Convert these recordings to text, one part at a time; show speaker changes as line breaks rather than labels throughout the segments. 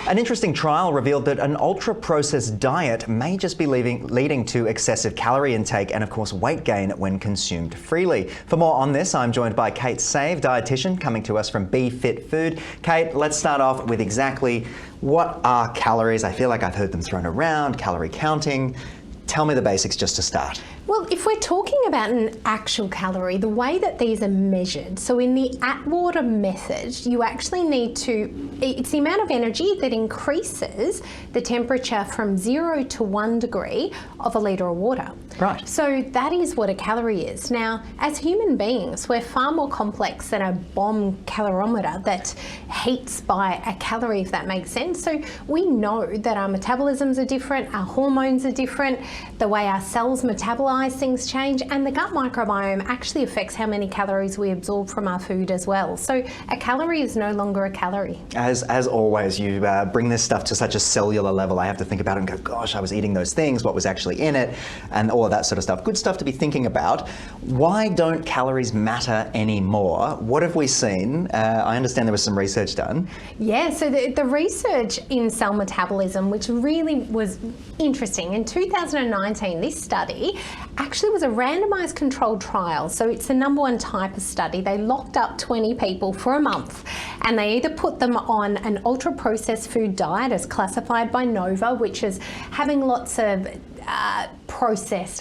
An interesting trial revealed that an ultra-processed diet may just be leading to excessive calorie intake and, of course, weight gain when consumed freely. For more on this, I'm joined by Kate Save, dietitian, coming to us from Be Fit Food. Kate, let's start off with exactly what are calories? I feel like I've heard them thrown around, calorie counting. Tell me the basics just to start.
Well, if we're talking about an actual calorie, the way that these are measured, so in the Atwater method, you actually need to, it's the amount of energy that increases the temperature from 0 to 1 degree of a litre of water.
Right.
So that is what a calorie is. Now, as human beings, we're far more complex than a bomb calorimeter that heats by a calorie, if that makes sense. So we know that our metabolisms are different, our hormones are different, the way our cells metabolize things change, and the gut microbiome actually affects how many calories we absorb from our food as well. So a calorie is no longer a calorie.
As always, you bring this stuff to such a cellular level. I have to think about it and go, gosh, I was eating those things, what was actually in it, and all of that sort of stuff. Good stuff to be thinking about. Why don't calories matter anymore? What have we seen? I understand there was some research done.
Yeah, so the research in cell metabolism, which really was interesting, in 2019, this study actually was a randomized controlled trial. So it's the #1 type of study. They locked up 20 people for a month, and they either put them on an ultra-processed food diet as classified by Nova, which is having lots of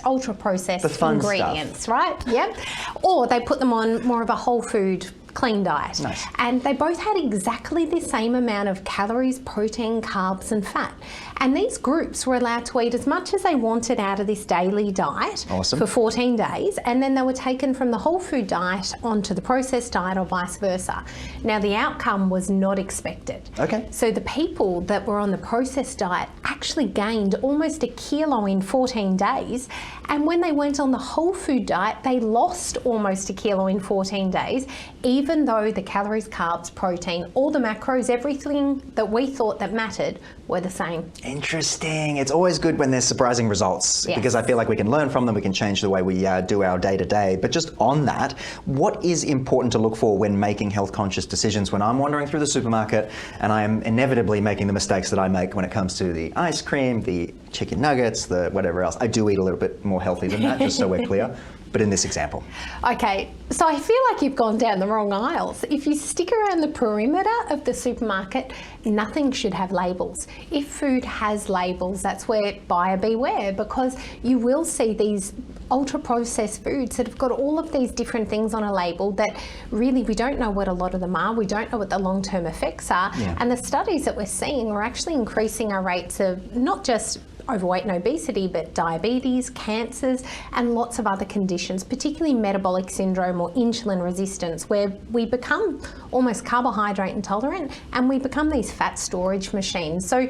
ultra-processed ingredients,
stuff.
Right? Yep. Or they put them on more of a whole food clean diet.
Nice.
And they both had exactly the same amount of calories, protein, carbs and fat. And these groups were allowed to eat as much as they wanted out of this daily diet.
Awesome.
For 14 days, and then they were taken from the whole food diet onto the processed diet or vice versa. Now the outcome was not expected.
Okay.
So the people that were on the processed diet actually gained almost 1 kilo in 14 days, and when they went on the whole food diet, they lost almost 1 kilo in 14 days, even though the calories, carbs, protein, all the macros, everything that we thought that mattered were the same.
Interesting. It's always good when there's surprising results,
Yes.
because I feel like we can learn from them, we can change the way we do our day-to-day. But just on that, what is important to look for when making health-conscious decisions? When I'm wandering through the supermarket and I am inevitably making the mistakes that I make when it comes to the ice cream, the chicken nuggets, the whatever else. I do eat a little bit more healthy than that, just so we're clear. But in this example.
Okay, so I feel like you've gone down the wrong aisles. If you stick around the perimeter of the supermarket, nothing should have labels. If food has labels, that's where buyer beware, because you will see these ultra-processed foods that have got all of these different things on a label that really we don't know what a lot of them are, we don't know what the long-term effects are, and the studies that we're seeing are actually increasing our rates of not just overweight and obesity, but diabetes, cancers, and lots of other conditions, particularly metabolic syndrome or insulin resistance, where we become almost carbohydrate intolerant and we become these fat storage machines. So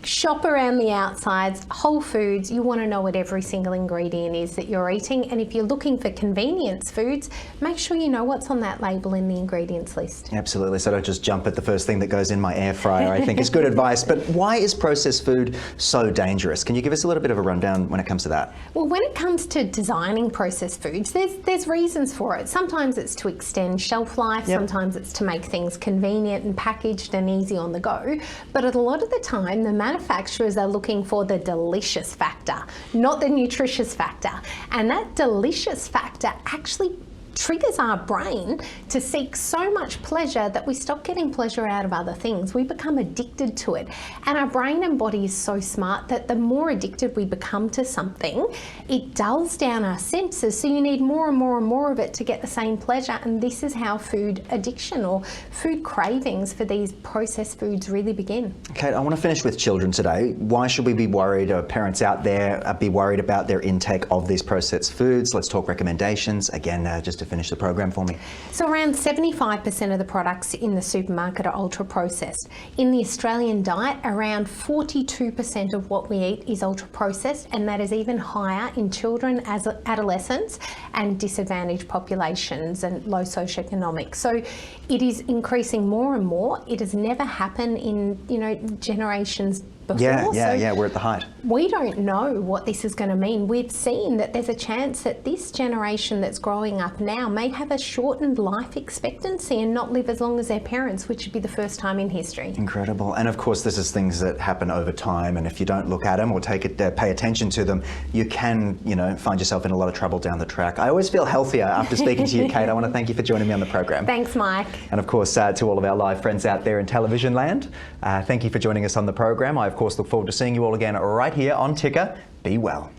shop around the outsides, Whole Foods, you want to know what every single ingredient is that you're eating, and if you're looking for convenience foods, make sure you know what's on that label in the ingredients list.
Absolutely, so don't just jump at the first thing that goes in my air fryer, I think is good advice. But why is processed food so dangerous? Can you give us a little bit of a rundown when it comes to that?
Well, when it comes to designing processed foods, there's reasons for it. Sometimes it's to extend shelf life, sometimes it's to make things convenient and packaged and easy on the go, but a lot of the time the manufacturers are looking for the delicious factor, not the nutritious factor. And that delicious factor actually triggers our brain to seek so much pleasure that we stop getting pleasure out of other things. We become addicted to it. And our brain and body is so smart that the more addicted we become to something, it dulls down our senses. So you need more and more and more of it to get the same pleasure. And this is how food addiction or food cravings for these processed foods really begin.
Okay, I want to finish with children today. Why should we be worried, or parents out there be worried about their intake of these processed foods? Let's talk recommendations. Again, just to finish the program for me.
So around 75% of the products in the supermarket are ultra processed. In the Australian diet, around 42% of what we eat is ultra processed, and that is even higher in children, as adolescents, and disadvantaged populations and low socioeconomic. So it is increasing more and more. It has never happened in generations before.
Yeah, we're at the height.
We don't know what this is going to mean. We've seen that there's a chance that this generation that's growing up now may have a shortened life expectancy and not live as long as their parents, which would be the first time in history.
Incredible. And of course, this is things that happen over time, and if you don't look at them or pay attention to them, you can, find yourself in a lot of trouble down the track. I always feel healthier after speaking to you, Kate. I want to thank you for joining me on the program.
Thanks, Mike.
And of course, to all of our live friends out there in television land, thank you for joining us on the program. I, of course, look forward to seeing you all again right here on Ticker. Be well.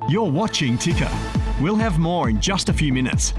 You're watching Ticker. We'll have more in just a few minutes.